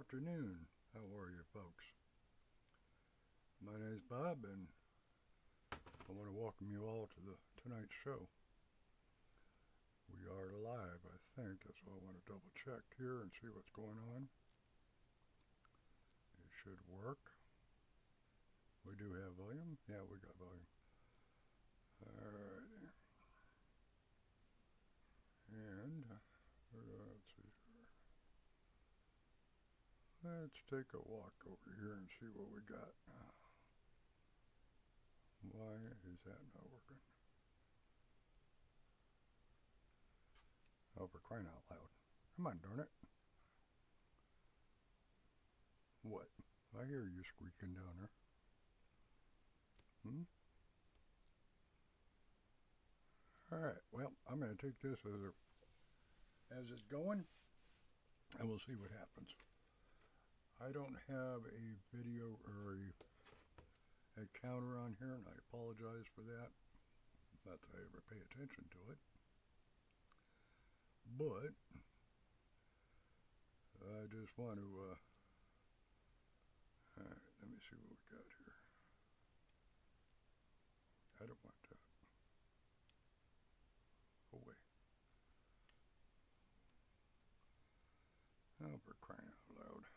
afternoon. How are you, folks? My name is Bob, and I want to welcome you all to tonight's show. We are live, I think. That's why I want to double check here and see what's going on. It should work. We do have volume. Yeah, we got volume. Alrighty. And let's see here. Let's take a walk over here and see what we got. Why is that not working? Oh, for crying out loud. Come on, darn it. What? I hear you squeaking down there. Alright, well, I'm going to take this as it's going, and we'll see what happens. I don't have a video or a counter on here, and I apologize for that. Not that I ever pay attention to it. But I just want to, alright, let me see what we got here. I don't want that. Go away. Oh, for crying out loud.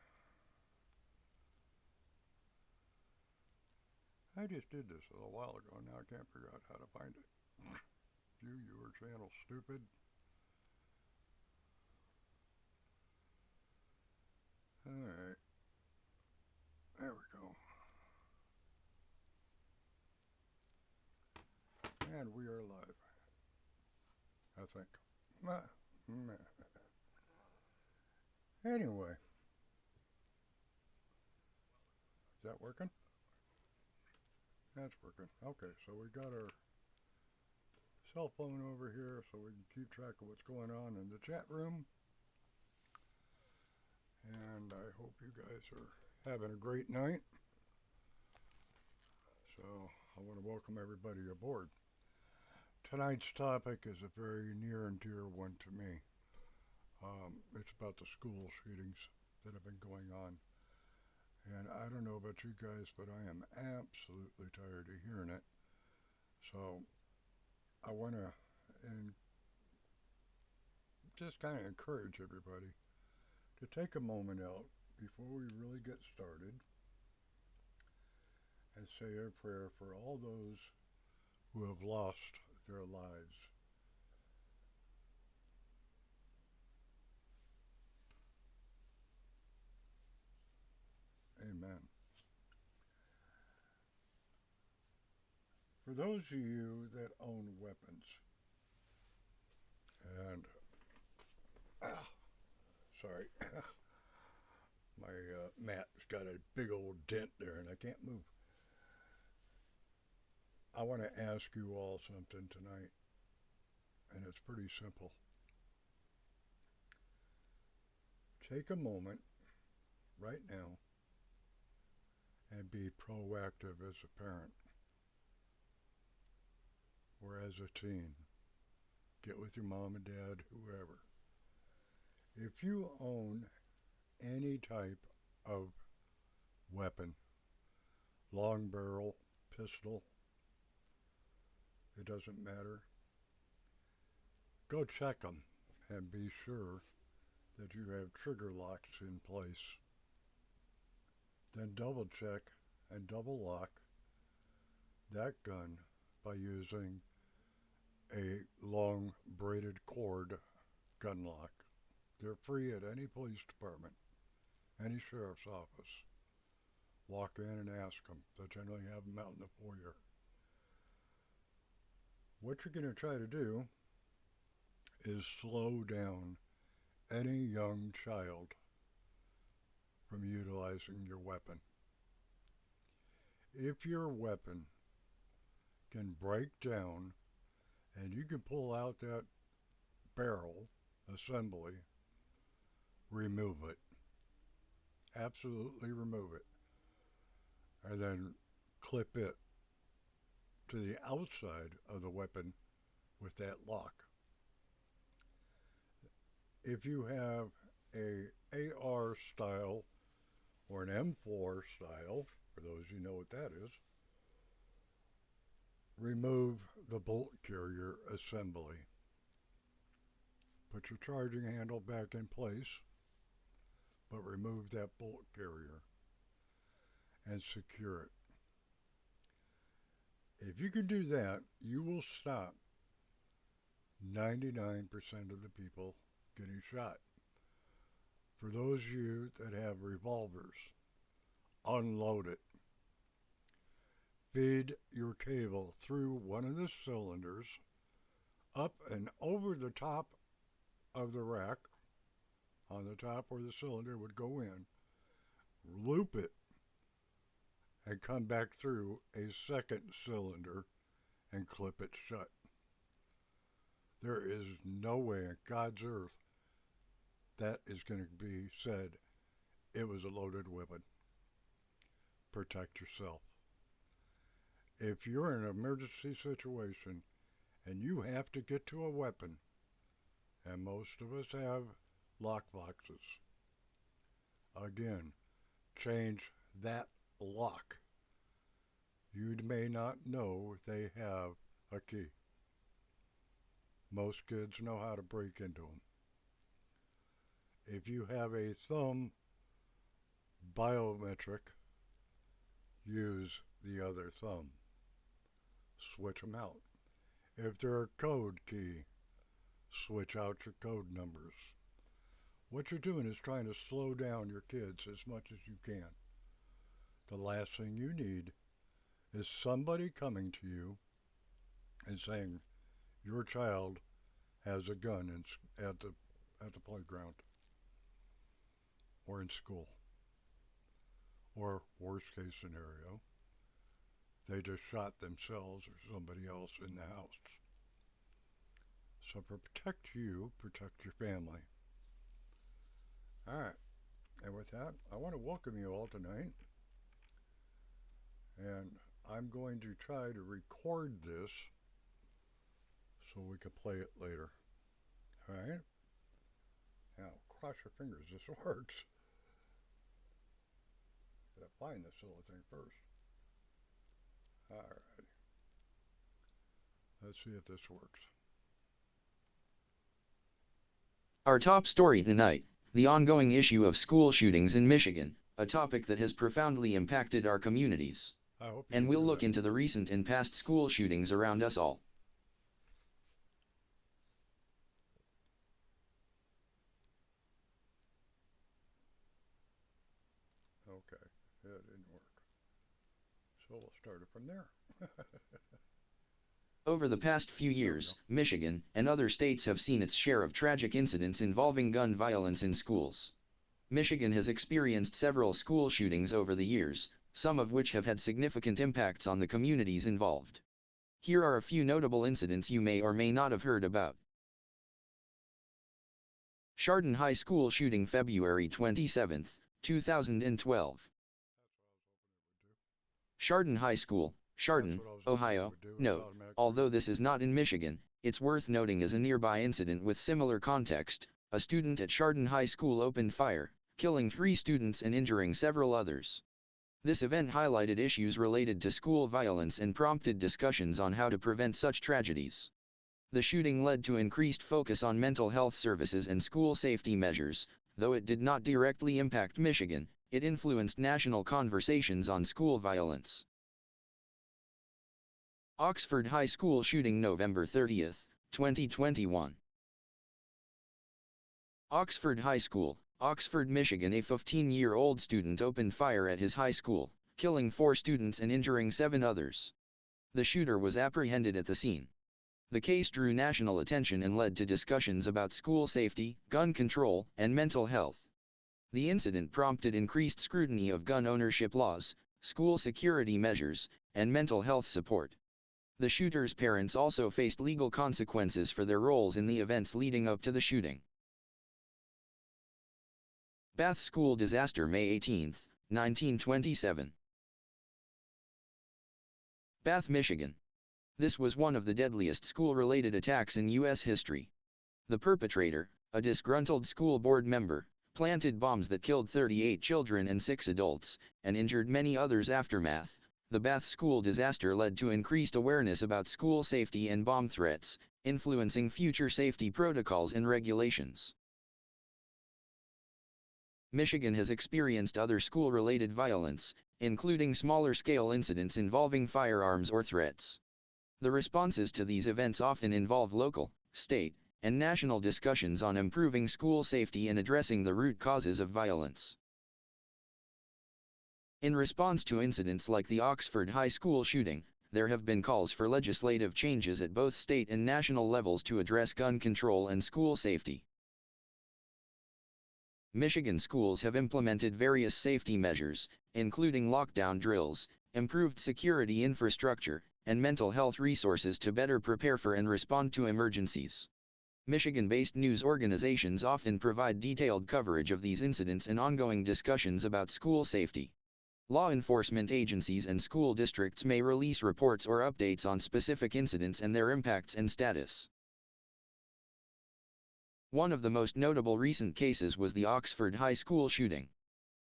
I just did this a little while ago, and now I can't figure out how to find it. View your channel, stupid. Alright. There we go. And we are live. I think. Anyway. Is that working? That's working. Okay, so we got our cell phone over here so we can keep track of what's going on in the chat room. And I hope you guys are having a great night. So I want to welcome everybody aboard. Tonight's topic is a very near and dear one to me. It's about the school shootings that have been going on. And I don't know about you guys, but I am absolutely tired of hearing it. So I want to just kind of encourage everybody to take a moment out before we really get started and say a prayer for all those who have lost their lives. Amen. For those of you that own weapons, and sorry, my mat's got a big old dent there and I can't move. I want to ask you all something tonight, and it's pretty simple. Take a moment right now and be proactive as a parent or as a teen. Get with your mom and dad, whoever. If you own any type of weapon, long barrel, pistol, it doesn't matter, go check them and be sure that you have trigger locks in place. Then double check and double lock that gun by using a long braided cord gun lock. They're free at any police department, any sheriff's office. Walk in and ask them. They generally have them out in the foyer. What you're going to try to do is slow down any young child from utilizing your weapon. If your weapon can break down and you can pull out that barrel assembly, remove it. Absolutely remove it. And then clip it to the outside of the weapon with that lock. If you have a AR style or an M4 style, for those you know what that is, remove the bolt carrier assembly. Put your charging handle back in place, but remove that bolt carrier and secure it. If you can do that, you will stop 99% of the people getting shot. For those of you that have revolvers, unload it. Feed your cable through one of the cylinders, up and over the top of the rack, on the top where the cylinder would go in, loop it, and come back through a second cylinder and clip it shut. There is no way on God's earth that is going to be said it was a loaded weapon. Protect yourself. If you're in an emergency situation and you have to get to a weapon, and most of us have lock boxes, again, change that lock. You may not know they have a key. Most kids know how to break into them. If you have a thumb biometric, use the other thumb. Switch them out. If they're a code key, switch out your code numbers. What you're doing is trying to slow down your kids as much as you can. The last thing you need is somebody coming to you and saying your child has a gun at the playground or in school. Or worst case scenario, they just shot themselves or somebody else in the house. So protect you, protect your family. Alright, and with that, I want to welcome you all tonight. And I'm going to try to record this so we can play it later. Alright? Now, cross your fingers, this works. Gotta find this little thing first. Alright. Let's see if this works. Our top story tonight, the ongoing issue of school shootings in Michigan, a topic that has profoundly impacted our communities. And we'll look into the recent and past school shootings around us all. Okay, it didn't work. So we'll start it from there. Over the past few years, Michigan and other states have seen its share of tragic incidents involving gun violence in schools. Michigan has experienced several school shootings over the years, some of which have had significant impacts on the communities involved. Here are a few notable incidents you may or may not have heard about. Chardon High School shooting February 27, 2012. Chardon High School, Chardon, Ohio. Note, although this is not in Michigan, it's worth noting as a nearby incident with similar context, a student at Chardon High School opened fire, killing 3 students and injuring several others. This event highlighted issues related to school violence and prompted discussions on how to prevent such tragedies. The shooting led to increased focus on mental health services and school safety measures. Though it did not directly impact Michigan, it influenced national conversations on school violence. Oxford High School shooting November 30, 2021. Oxford High School, Oxford, Michigan. A 15-year-old student opened fire at his high school, killing 4 students and injuring 7 others. The shooter was apprehended at the scene. The case drew national attention and led to discussions about school safety, gun control, and mental health. The incident prompted increased scrutiny of gun ownership laws, school security measures, and mental health support. The shooter's parents also faced legal consequences for their roles in the events leading up to the shooting. Bath School disaster May 18, 1927. Bath, Michigan. This was one of the deadliest school-related attacks in U.S. history. The perpetrator, a disgruntled school board member, planted bombs that killed 38 children and 6 adults, and injured many others. Aftermath. The Bath school disaster led to increased awareness about school safety and bomb threats, influencing future safety protocols and regulations. Michigan has experienced other school-related violence, including smaller-scale incidents involving firearms or threats. The responses to these events often involve local, state, and national discussions on improving school safety and addressing the root causes of violence. In response to incidents like the Oxford High School shooting, there have been calls for legislative changes at both state and national levels to address gun control and school safety. Michigan schools have implemented various safety measures, including lockdown drills, improved security infrastructure, and mental health resources to better prepare for and respond to emergencies. Michigan-based news organizations often provide detailed coverage of these incidents and ongoing discussions about school safety. Law enforcement agencies and school districts may release reports or updates on specific incidents and their impacts and status. One of the most notable recent cases was the Oxford High School shooting.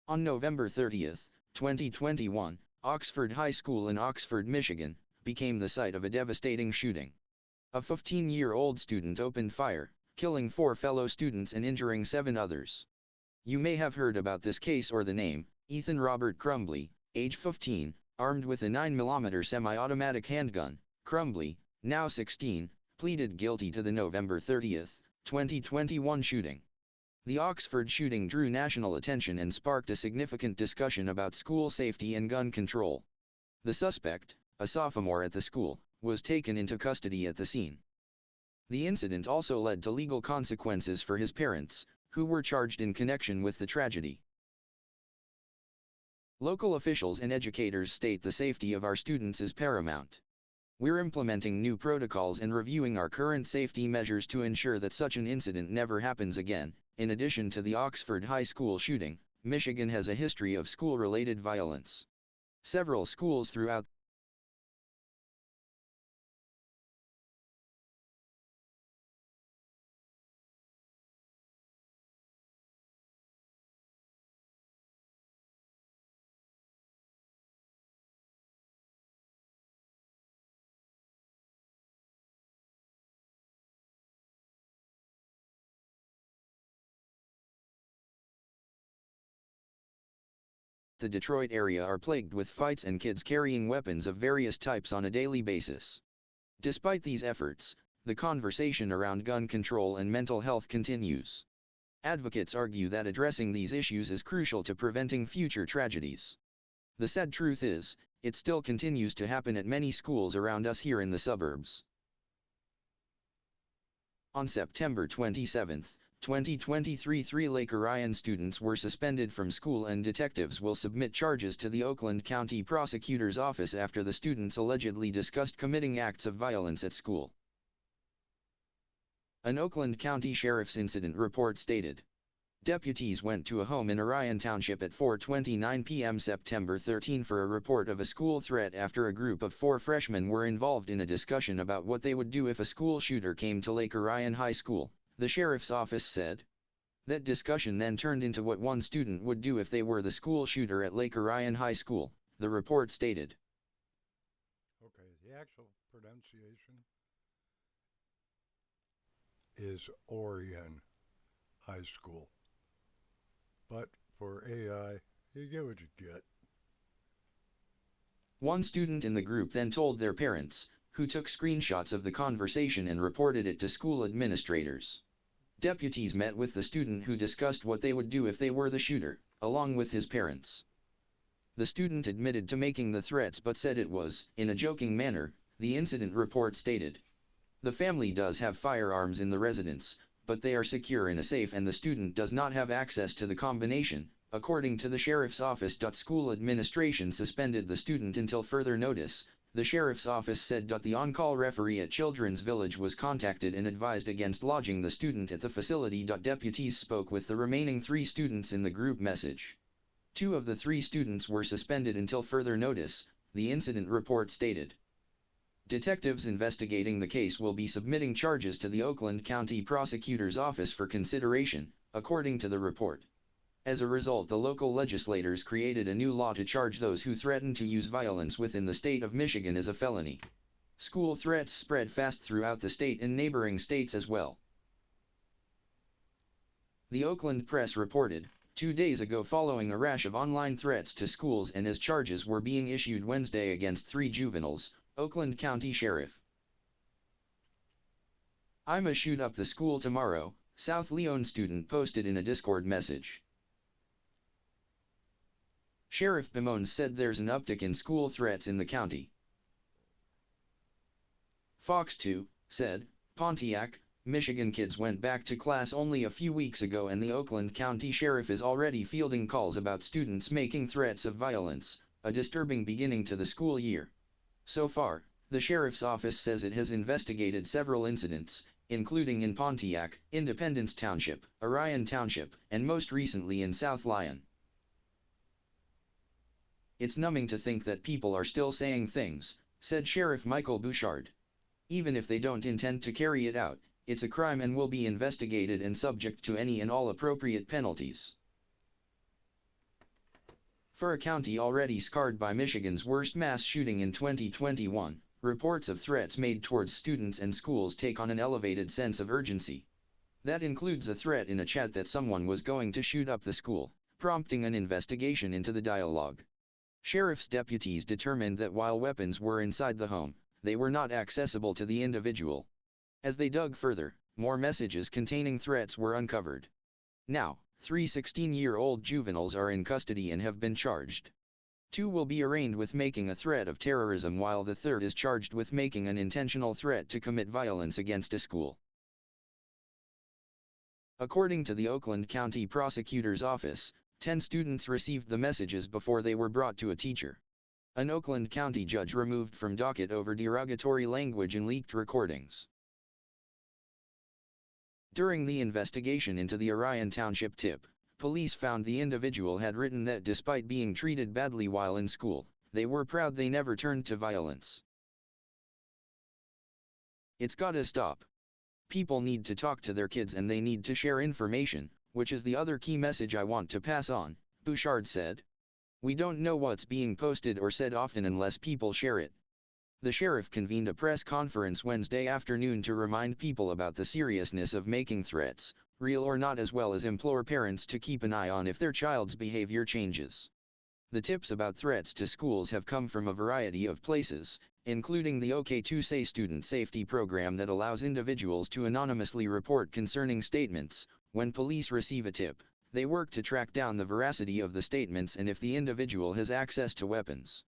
On November 30, 2021, Oxford High School in Oxford, Michigan, became the site of a devastating shooting. A 15-year-old student opened fire, killing 4 fellow students and injuring 7 others. You may have heard about this case or the name. Ethan Robert Crumbley, age 15, armed with a 9mm semi-automatic handgun. Crumbley, now 16, pleaded guilty to the November 30, 2021 shooting. The Oxford shooting drew national attention and sparked a significant discussion about school safety and gun control. The suspect, a sophomore at the school, was taken into custody at the scene. The incident also led to legal consequences for his parents, who were charged in connection with the tragedy. Local officials and educators state the safety of our students is paramount. We're implementing new protocols and reviewing our current safety measures to ensure that such an incident never happens again. In addition to the Oxford High School shooting, Michigan has a history of school-related violence. Several schools throughout the Detroit area are plagued with fights and kids carrying weapons of various types on a daily basis. Despite these efforts, the conversation around gun control and mental health continues. Advocates argue that addressing these issues is crucial to preventing future tragedies. The sad truth is, it still continues to happen at many schools around us here in the suburbs. On September 27, 2023, 3 Lake Orion students were suspended from school and detectives will submit charges to the Oakland County Prosecutor's Office after the students allegedly discussed committing acts of violence at school. An Oakland County Sheriff's incident report stated, deputies went to a home in Orion Township at 4:29 p.m. September 13 for a report of a school threat after a group of 4 freshmen were involved in a discussion about what they would do if a school shooter came to Lake Orion High School. The sheriff's office said. That discussion then turned into what one student would do if they were the school shooter at Lake Orion High School, the report stated. Okay, the actual pronunciation is Orion High School. But for AI, you get what you get. One student in the group then told their parents, who took screenshots of the conversation and reported it to school administrators. Deputies met with the student who discussed what they would do if they were the shooter, along with his parents. The student admitted to making the threats but said it was, in a joking manner, the incident report stated. The family does have firearms in the residence, but they are secure in a safe and the student does not have access to the combination, according to the sheriff's office. School administration suspended the student until further notice. The sheriff's office said the on-call referee at Children's Village was contacted and advised against lodging the student at the facility. Deputies spoke with the remaining 3 students in the group message. 2 of the 3 students were suspended until further notice, the incident report stated. Detectives investigating the case will be submitting charges to the Oakland County Prosecutor's Office for consideration, according to the report. As a result, the local legislators created a new law to charge those who threaten to use violence within the state of Michigan as a felony. School threats spread fast throughout the state and neighboring states as well. The Oakland Press reported, 2 days ago, following a rash of online threats to schools and as charges were being issued Wednesday against 3 juveniles, Oakland County Sheriff. "I'ma shoot up the school tomorrow," South Leon student posted in a Discord message. Sheriff Bemones said there's an uptick in school threats in the county. Fox 2 said, Pontiac, Michigan kids went back to class only a few weeks ago and the Oakland County Sheriff is already fielding calls about students making threats of violence, a disturbing beginning to the school year. So far, the sheriff's office says it has investigated several incidents, including in Pontiac, Independence Township, Orion Township, and most recently in South Lyon. "It's numbing to think that people are still saying things," said Sheriff Michael Bouchard. "Even if they don't intend to carry it out, it's a crime and will be investigated and subject to any and all appropriate penalties." For a county already scarred by Michigan's worst mass shooting in 2021, reports of threats made towards students and schools take on an elevated sense of urgency. That includes a threat in a chat that someone was going to shoot up the school, prompting an investigation into the dialogue. Sheriff's deputies determined that while weapons were inside the home, they were not accessible to the individual. As they dug further, more messages containing threats were uncovered. Now, 3 16-year-old juveniles are in custody and have been charged. 2 will be arraigned with making a threat of terrorism while the third is charged with making an intentional threat to commit violence against a school. According to the Oakland County Prosecutor's Office, 10 students received the messages before they were brought to a teacher. An Oakland County judge removed from docket over derogatory language in leaked recordings. During the investigation into the Orion Township tip, police found the individual had written that despite being treated badly while in school, they were proud they never turned to violence. "It's gotta stop. People need to talk to their kids and they need to share information, which is the other key message I want to pass on," Bouchard said. "We don't know what's being posted or said often unless people share it." The sheriff convened a press conference Wednesday afternoon to remind people about the seriousness of making threats, real or not, as well as implore parents to keep an eye on if their child's behavior changes. The tips about threats to schools have come from a variety of places, including the OK2Say student safety program that allows individuals to anonymously report concerning statements. When police receive a tip, they work to track down the veracity of the statements and if the individual has access to weapons.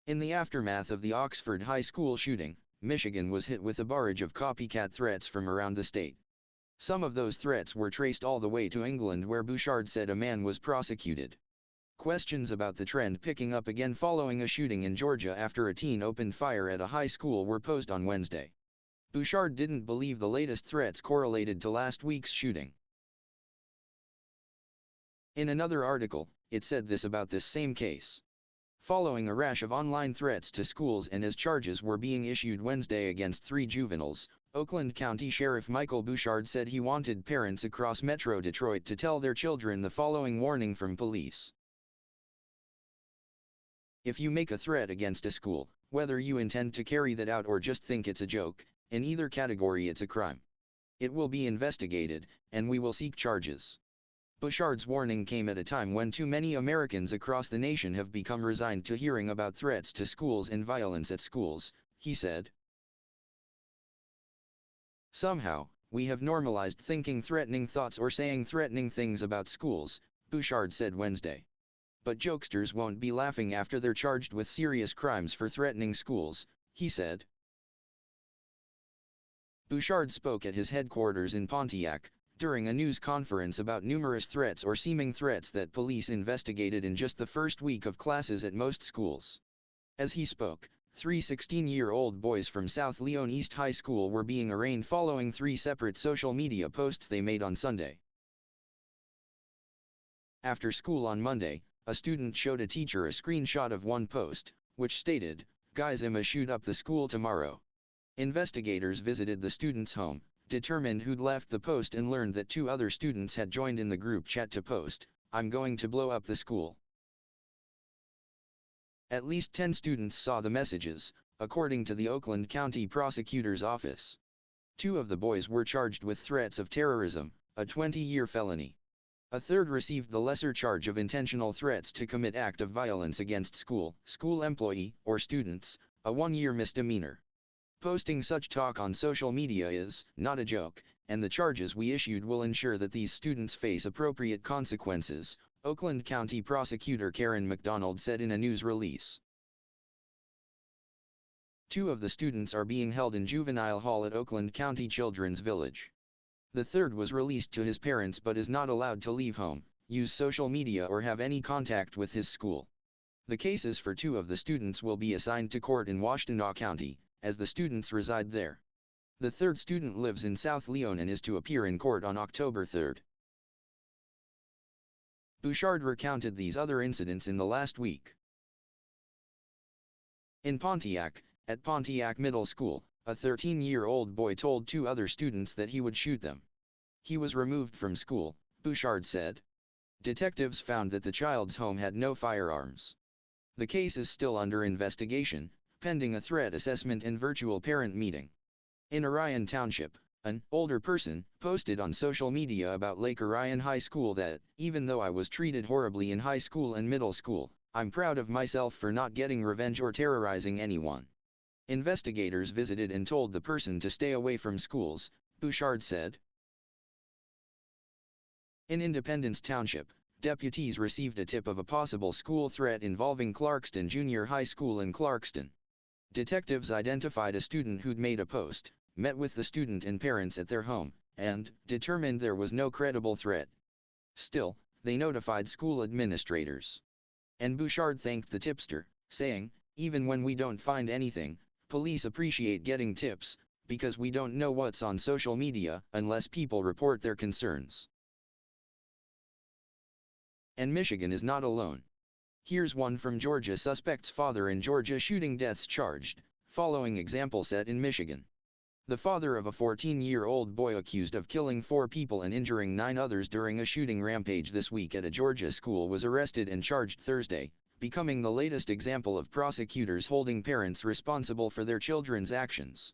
In the aftermath of the Oxford High School shooting, Michigan was hit with a barrage of copycat threats from around the state. Some of those threats were traced all the way to England, where Bouchard said a man was prosecuted. Questions about the trend picking up again following a shooting in Georgia after a teen opened fire at a high school were posed on Wednesday. Bouchard didn't believe the latest threats correlated to last week's shooting. In another article, it said this about this same case. Following a rash of online threats to schools and as charges were being issued Wednesday against 3 juveniles, Oakland County Sheriff Michael Bouchard said he wanted parents across Metro Detroit to tell their children the following warning from police. "If you make a threat against a school, whether you intend to carry that out or just think it's a joke, in either category it's a crime. It will be investigated, and we will seek charges." Bouchard's warning came at a time when too many Americans across the nation have become resigned to hearing about threats to schools and violence at schools, he said. "Somehow, we have normalized thinking threatening thoughts or saying threatening things about schools," Bouchard said Wednesday. "But jokesters won't be laughing after they're charged with serious crimes for threatening schools," he said. Bouchard spoke at his headquarters in Pontiac, during a news conference about numerous threats or seeming threats that police investigated in just the first week of classes at most schools. As he spoke, 3 16-year-old boys from South Leon East High School were being arraigned following 3 separate social media posts they made on Sunday. After school on Monday, a student showed a teacher a screenshot of one post, which stated, "Guys, I'ma shoot up the school tomorrow." Investigators visited the student's home, determined who'd left the post and learned that 2 other students had joined in the group chat to post, "I'm going to blow up the school." At least 10 students saw the messages, according to the Oakland County Prosecutor's Office. 2 of the boys were charged with threats of terrorism, a 20-year felony. A third received the lesser charge of intentional threats to commit act of violence against school employee, or students, a 1-year misdemeanor. Posting such talk on social media is not a joke, and the charges we issued will ensure that these students face appropriate consequences, Oakland County Prosecutor Karen McDonald said in a news release. 2 of the students are being held in juvenile hall at Oakland County Children's Village. The third was released to his parents but is not allowed to leave home, use social media or have any contact with his school. The cases for 2 of the students will be assigned to court in Washtenaw County, as the students reside there. The third student lives in South Leon and is to appear in court on October 3. Bouchard recounted these other incidents in the last week. In Pontiac, at Pontiac Middle School, a 13-year-old boy told 2 other students that he would shoot them. He was removed from school, Bouchard said. Detectives found that the child's home had no firearms. The case is still under investigation, pending a threat assessment and virtual parent meeting. In Orion Township, an older person posted on social media about Lake Orion High School that, even though I was treated horribly in high school and middle school, I'm proud of myself for not getting revenge or terrorizing anyone. Investigators visited and told the person to stay away from schools, Bouchard said. In Independence Township, deputies received a tip of a possible school threat involving Clarkston Junior High School in Clarkston. Detectives identified a student who'd made a post, met with the student and parents at their home, and determined there was no credible threat. Still, they notified school administrators. And Bouchard thanked the tipster, saying, "Even when we don't find anything, police appreciate getting tips, because we don't know what's on social media unless people report their concerns." And Michigan is not alone. Here's one from Georgia. Suspect's father in Georgia shooting deaths charged, following example set in Michigan. The father of a 14-year-old boy accused of killing 4 people and injuring 9 others during a shooting rampage this week at a Georgia school was arrested and charged Thursday, becoming the latest example of prosecutors holding parents responsible for their children's actions.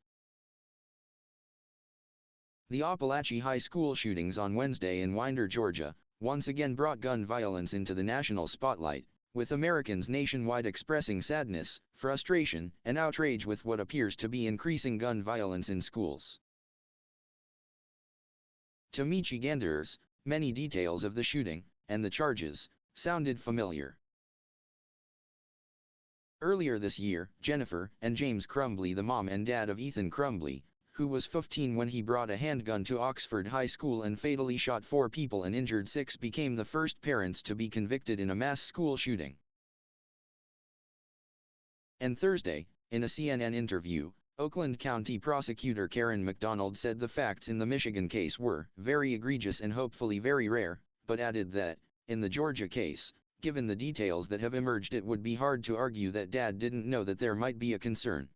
The Appalachia High School shootings on Wednesday in Winder, Georgia, once again brought gun violence into the national spotlight, with Americans nationwide expressing sadness, frustration, and outrage with what appears to be increasing gun violence in schools. To Michiganders, many details of the shooting, and the charges, sounded familiar. Earlier this year, Jennifer and James Crumbly, the mom and dad of Ethan Crumbly, who was 15 when he brought a handgun to Oxford High School and fatally shot 4 people and injured 6, became the first parents to be convicted in a mass school shooting. And Thursday, in a CNN interview, Oakland County Prosecutor Karen McDonald said the facts in the Michigan case were very egregious and hopefully very rare, but added that, in the Georgia case, given the details that have emerged, it would be hard to argue that Dad didn't know that there might be a concern.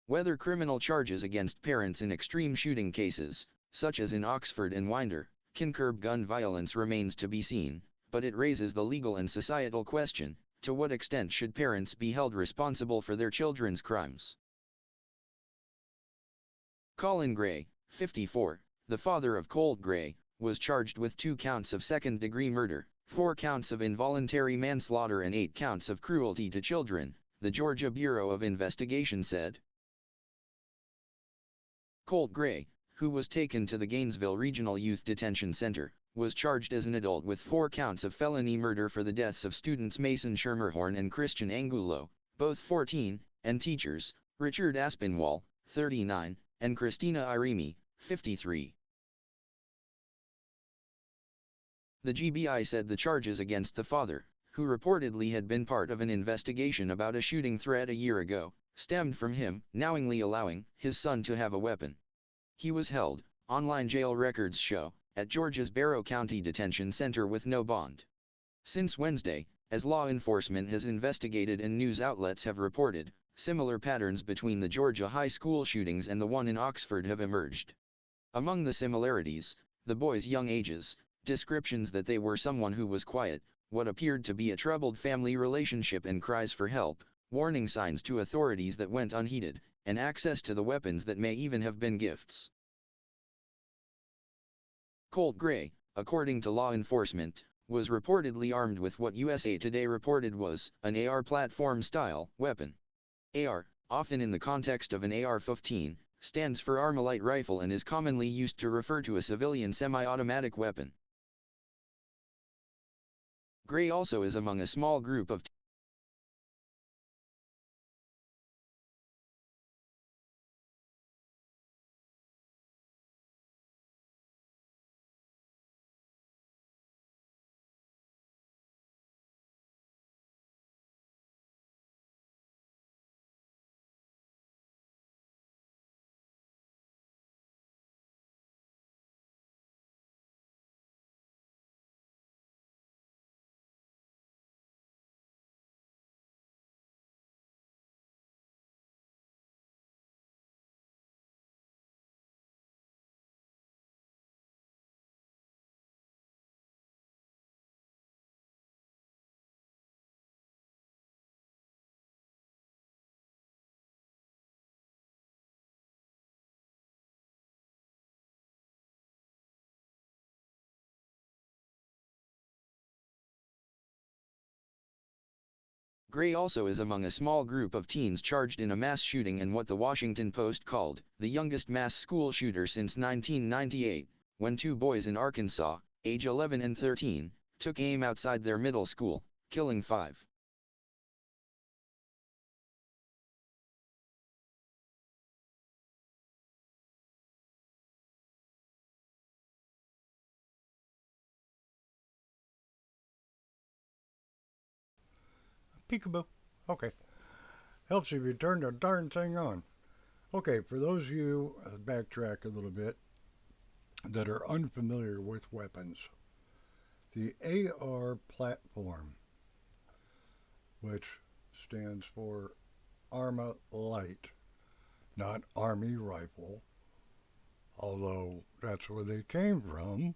Whether criminal charges against parents in extreme shooting cases, such as in Oxford and Winder, can curb gun violence remains to be seen, but it raises the legal and societal question, to what extent should parents be held responsible for their children's crimes? Colin Gray, 54, the father of Colt Gray, was charged with 2 counts of second-degree murder, 4 counts of involuntary manslaughter and 8 counts of cruelty to children, the Georgia Bureau of Investigation said. Colt Gray, who was taken to the Gainesville Regional Youth Detention Center, was charged as an adult with 4 counts of felony murder for the deaths of students Mason Schermerhorn and Christian Angulo, both 14, and teachers, Richard Aspinwall, 39, and Christina Irimi, 53. The GBI said the charges against the father, who reportedly had been part of an investigation about a shooting threat a year ago, stemmed from him knowingly allowing his son to have a weapon. He was held, online jail records show, at Georgia's Barrow County Detention Center with no bond. Since Wednesday, as law enforcement has investigated and news outlets have reported, similar patterns between the Georgia high school shootings and the one in Oxford have emerged. Among the similarities, the boys' young ages, descriptions that they were someone who was quiet, what appeared to be a troubled family relationship and cries for help, warning signs to authorities that went unheeded, and access to the weapons that may even have been gifts. Colt Gray, according to law enforcement, was reportedly armed with what USA Today reported was an AR platform-style weapon. AR, often in the context of an AR-15, stands for Armalite rifle and is commonly used to refer to a civilian semi-automatic weapon. Gray also is among a small group of Gray also is among a small group of teens charged in a mass shooting in what the Washington Post called the youngest mass school shooter since 1998, when two boys in Arkansas, age 11 and 13, took aim outside their middle school, killing 5. Peekaboo. Okay. Helps if you turn the darn thing on. Okay, for those of you, backtrack a little bit, that are unfamiliar with weapons, the AR platform, which stands for Armalite, not Army Rifle, although that's where they came from.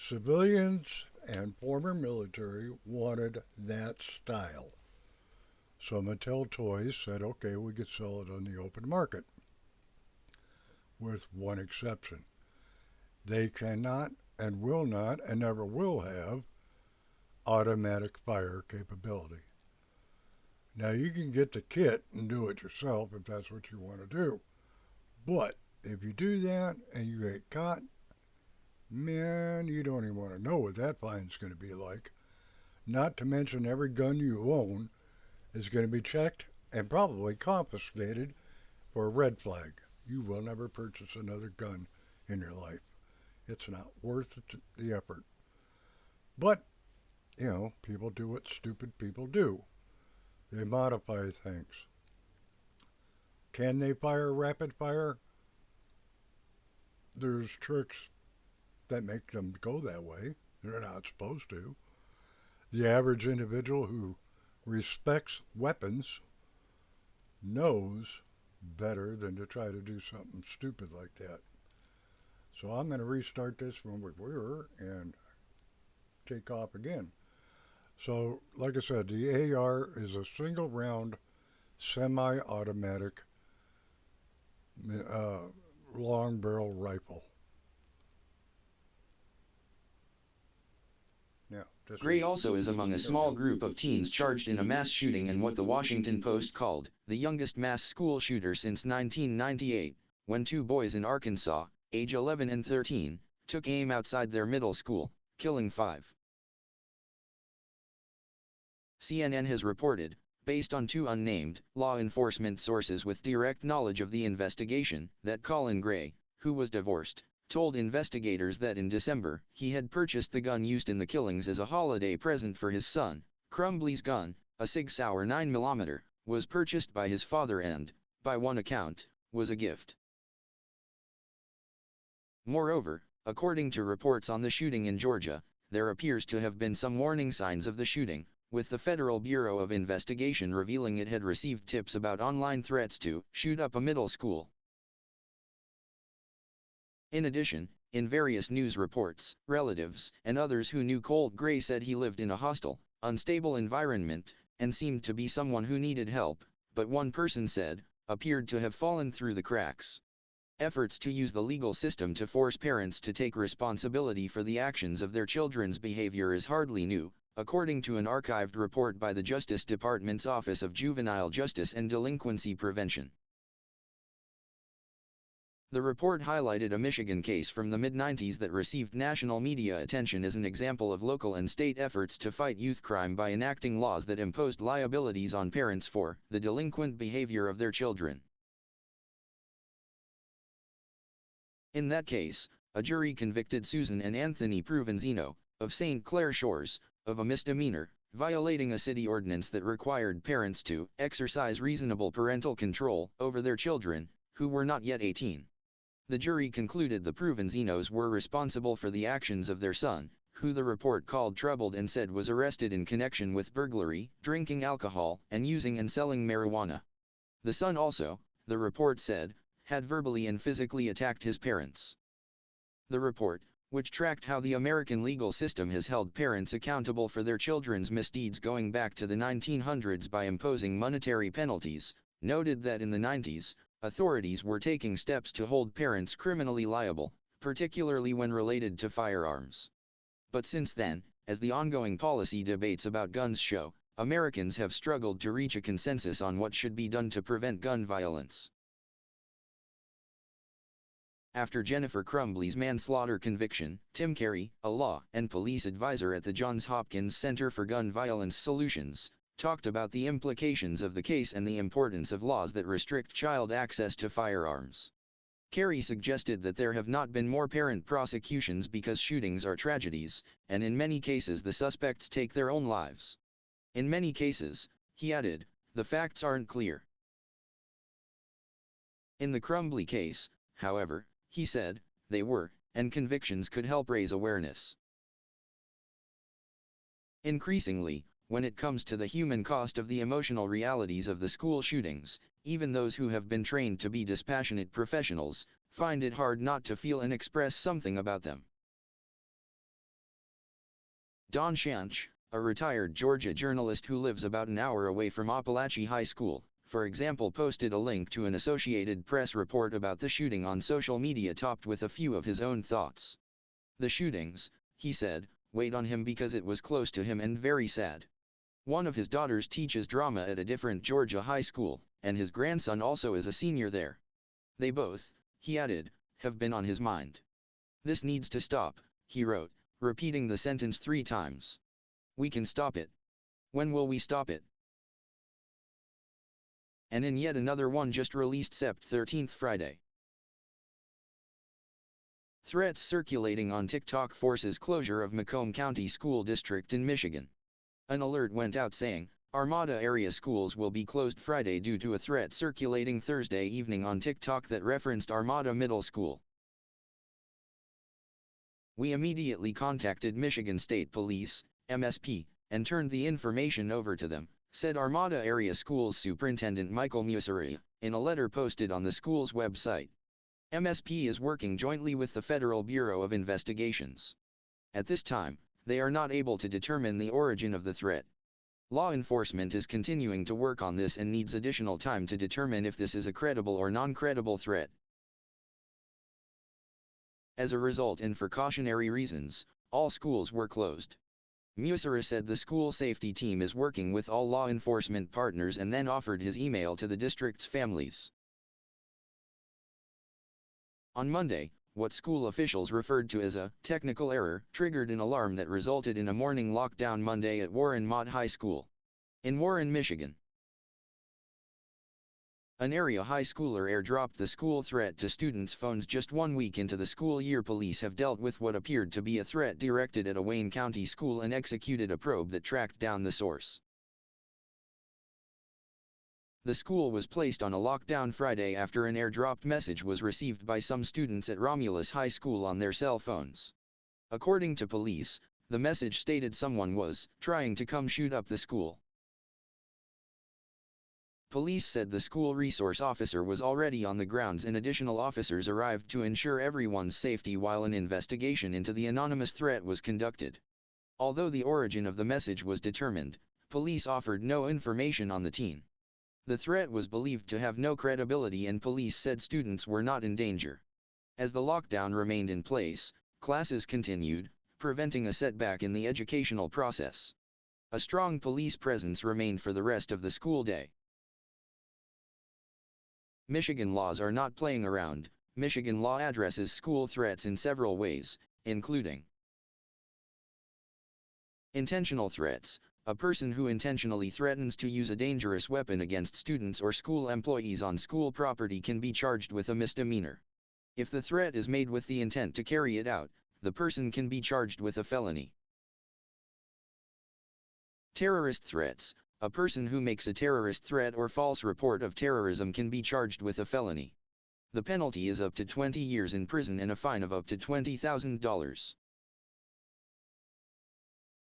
Civilians and former military wanted that style. So Mattel Toys said, okay, we could sell it on the open market. With one exception. They cannot and will not and never will have automatic fire capability. Now you can get the kit and do it yourself if that's what you want to do. But if you do that and you get caught, man, you don't even want to know what that fine's going to be like. Not to mention every gun you own is going to be checked and probably confiscated for a red flag. You will never purchase another gun in your life. It's not worth the effort. But, you know, people do what stupid people do. They modify things. Can they fire rapid fire? There's tricks that make them go that way. They're not supposed to. The average individual who respects weapons knows better than to try to do something stupid like that. So I'm going to restart this from where we were and take off again. So, like I said, the AR is a single round semi-automatic long barrel rifle. Yeah, Gray also is among a small group of teens charged in a mass shooting in what the Washington Post called the youngest mass school shooter since 1998, when two boys in Arkansas, age 11 and 13, took aim outside their middle school, killing 5. CNN has reported, based on two unnamed law enforcement sources with direct knowledge of the investigation, that Colin Gray, who was divorced, told investigators that in December he had purchased the gun used in the killings as a holiday present for his son. Crumbley's gun, a Sig Sauer 9mm, was purchased by his father and, by one account, was a gift. Moreover, according to reports on the shooting in Georgia, there appears to have been some warning signs of the shooting, with the Federal Bureau of Investigation revealing it had received tips about online threats to shoot up a middle school. In addition, In various news reports, relatives and others who knew Colt Gray said he lived in a hostile, unstable environment, and seemed to be someone who needed help, but one person said, appeared to have fallen through the cracks. Efforts to use the legal system to force parents to take responsibility for the actions of their children's behavior is hardly new, according to an archived report by the Justice Department's Office of Juvenile Justice and Delinquency Prevention. The report highlighted a Michigan case from the mid-90s that received national media attention as an example of local and state efforts to fight youth crime by enacting laws that imposed liabilities on parents for the delinquent behavior of their children. In that case, a jury convicted Susan and Anthony Provenzino, of St. Clair Shores, of a misdemeanor, violating a city ordinance that required parents to exercise reasonable parental control over their children, who were not yet 18. The jury concluded the Provenzinos were responsible for the actions of their son, who the report called troubled and said was arrested in connection with burglary, drinking alcohol, and using and selling marijuana. The son also, the report said, had verbally and physically attacked his parents. The report, which tracked how the American legal system has held parents accountable for their children's misdeeds going back to the 1900s by imposing monetary penalties, noted that in the 90s, authorities were taking steps to hold parents criminally liable, particularly when related to firearms. But since then, as the ongoing policy debates about guns show, Americans have struggled to reach a consensus on what should be done to prevent gun violence. After Jennifer Crumbley's manslaughter conviction, Tim Carey, a law and police advisor at the Johns Hopkins Center for Gun Violence Solutions, talked about the implications of the case and the importance of laws that restrict child access to firearms. Carey suggested that there have not been more parent prosecutions because shootings are tragedies, and in many cases the suspects take their own lives. In many cases, he added, the facts aren't clear. In the Crumbley case, however, he said, they were, and convictions could help raise awareness. Increasingly, when it comes to the human cost of the emotional realities of the school shootings, even those who have been trained to be dispassionate professionals, find it hard not to feel and express something about them. Don Shanch, a retired Georgia journalist who lives about an hour away from Apalachee High School, for example, posted a link to an Associated Press report about the shooting on social media topped with a few of his own thoughts. The shootings, he said, weighed on him because it was close to him and very sad. One of his daughters teaches drama at a different Georgia high school, and his grandson also is a senior there. They both, he added, have been on his mind. This needs to stop, he wrote, repeating the sentence 3 times. We can stop it. When will we stop it? And in yet another one just released Sept 13th Friday. Threats circulating on TikTok forces closure of Macomb County School District in Michigan. An alert went out saying, Armada area schools will be closed Friday due to a threat circulating Thursday evening on TikTok that referenced Armada Middle School. We immediately contacted Michigan State Police, MSP, and turned the information over to them, said Armada Area Schools Superintendent Michael Musari, in a letter posted on the school's website. MSP is working jointly with the Federal Bureau of Investigations. At this time, they are not able to determine the origin of the threat. Law enforcement is continuing to work on this and needs additional time to determine if this is a credible or non-credible threat. As a result and for cautionary reasons, all schools were closed. Musara said the school safety team is working with all law enforcement partners and then offered his email to the district's families. On Monday, what school officials referred to as a technical error triggered an alarm that resulted in a morning lockdown Monday at Warren Mott High School in Warren, Michigan. An area high schooler airdropped the school threat to students' phones just 1 week into the school year. Police have dealt with what appeared to be a threat directed at a Wayne County school and executed a probe that tracked down the source. The school was placed on a lockdown Friday after an airdropped message was received by some students at Romulus High School on their cell phones. According to police, the message stated someone was trying to come shoot up the school. Police said the school resource officer was already on the grounds and additional officers arrived to ensure everyone's safety while an investigation into the anonymous threat was conducted. Although the origin of the message was determined, police offered no information on the teen. The threat was believed to have no credibility and police said students were not in danger. As the lockdown remained in place, classes continued, preventing a setback in the educational process. A strong police presence remained for the rest of the school day. Michigan laws are not playing around. Michigan law addresses school threats in several ways, including intentional threats. A person who intentionally threatens to use a dangerous weapon against students or school employees on school property can be charged with a misdemeanor. If the threat is made with the intent to carry it out, the person can be charged with a felony. Terrorist threats. A person who makes a terrorist threat or false report of terrorism can be charged with a felony. The penalty is up to 20 years in prison and a fine of up to $20,000.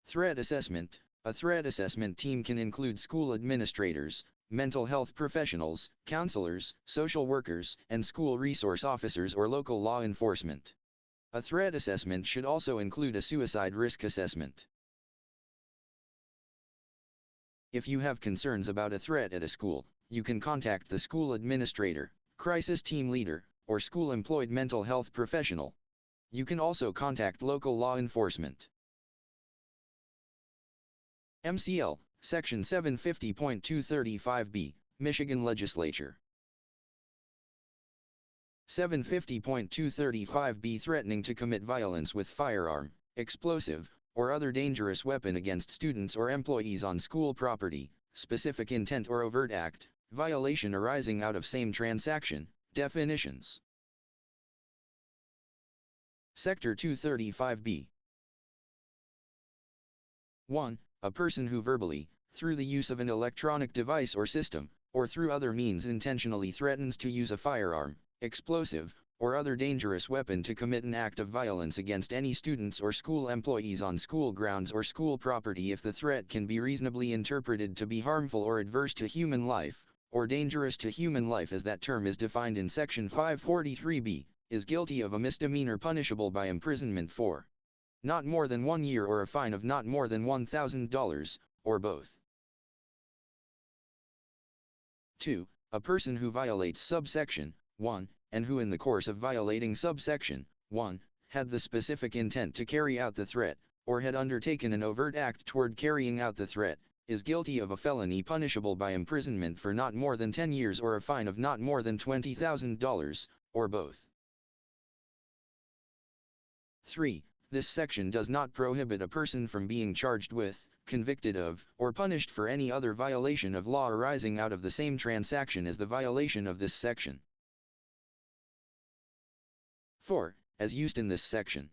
Threat assessment. A threat assessment team can include school administrators, mental health professionals, counselors, social workers, and school resource officers or local law enforcement. A threat assessment should also include a suicide risk assessment. If you have concerns about a threat at a school, you can contact the school administrator, crisis team leader, or school-employed mental health professional. You can also contact local law enforcement. MCL, Section 750.235b, Michigan Legislature. 750.235b Threatening to commit violence with firearm, explosive, or other dangerous weapon against students or employees on school property, specific intent or overt act, violation arising out of same transaction, definitions. Sector 235b. 1. A person who verbally, through the use of an electronic device or system, or through other means intentionally threatens to use a firearm, explosive, or other dangerous weapon to commit an act of violence against any students or school employees on school grounds or school property if the threat can be reasonably interpreted to be harmful or adverse to human life, or dangerous to human life as that term is defined in Section 543b, is guilty of a misdemeanor punishable by imprisonment for not more than 1 year or a fine of not more than $1,000, or both. 2. A person who violates subsection 1, and who in the course of violating subsection 1, had the specific intent to carry out the threat, or had undertaken an overt act toward carrying out the threat, is guilty of a felony punishable by imprisonment for not more than 10 years or a fine of not more than $20,000, or both. 3. This section does not prohibit a person from being charged with, convicted of, or punished for any other violation of law arising out of the same transaction as the violation of this section. 4. As used in this section.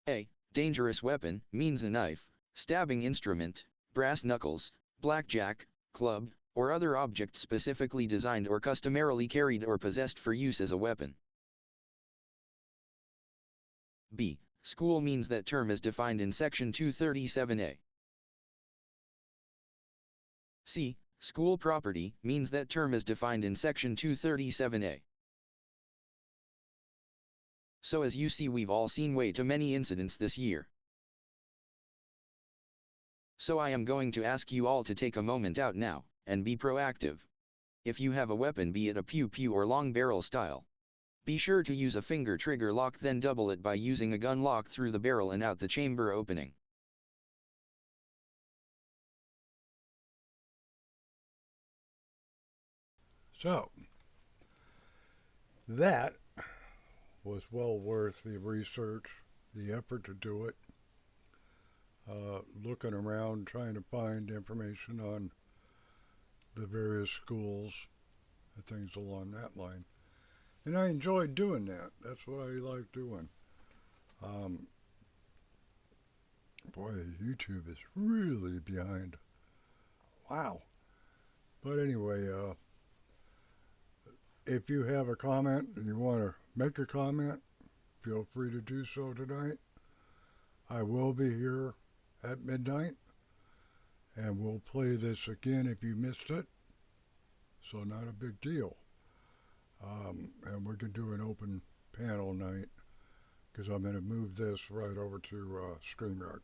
A. Dangerous weapon means a knife, stabbing instrument, brass knuckles, blackjack, club, or other object specifically designed or customarily carried or possessed for use as a weapon. B. School means that term as defined in Section 237a. C. School property means that term as defined in Section 237a. So as you see, we've all seen way too many incidents this year. So I am going to ask you all to take a moment out now, and be proactive. If you have a weapon, be it a pew-pew or long barrel style, be sure to use a finger trigger lock, then double it by using a gun lock through the barrel and out the chamber opening. So, that was well worth the research, the effort to do it, looking around trying to find information on the various schools and things along that line. And I enjoyed doing that. That's what I like doing. Boy, YouTube is really behind. Wow. But anyway, if you have a comment and you want to make a comment, feel free to do so tonight. I will be here at midnight, And we'll play this again if you missed it. So not a big deal. And we can do an open panel night because I'm going to move this right over to StreamYard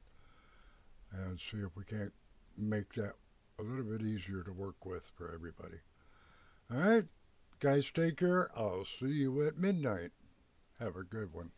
and see if we can't make that a little bit easier to work with for everybody. All right, guys, take care. I'll see you at midnight. Have a good one.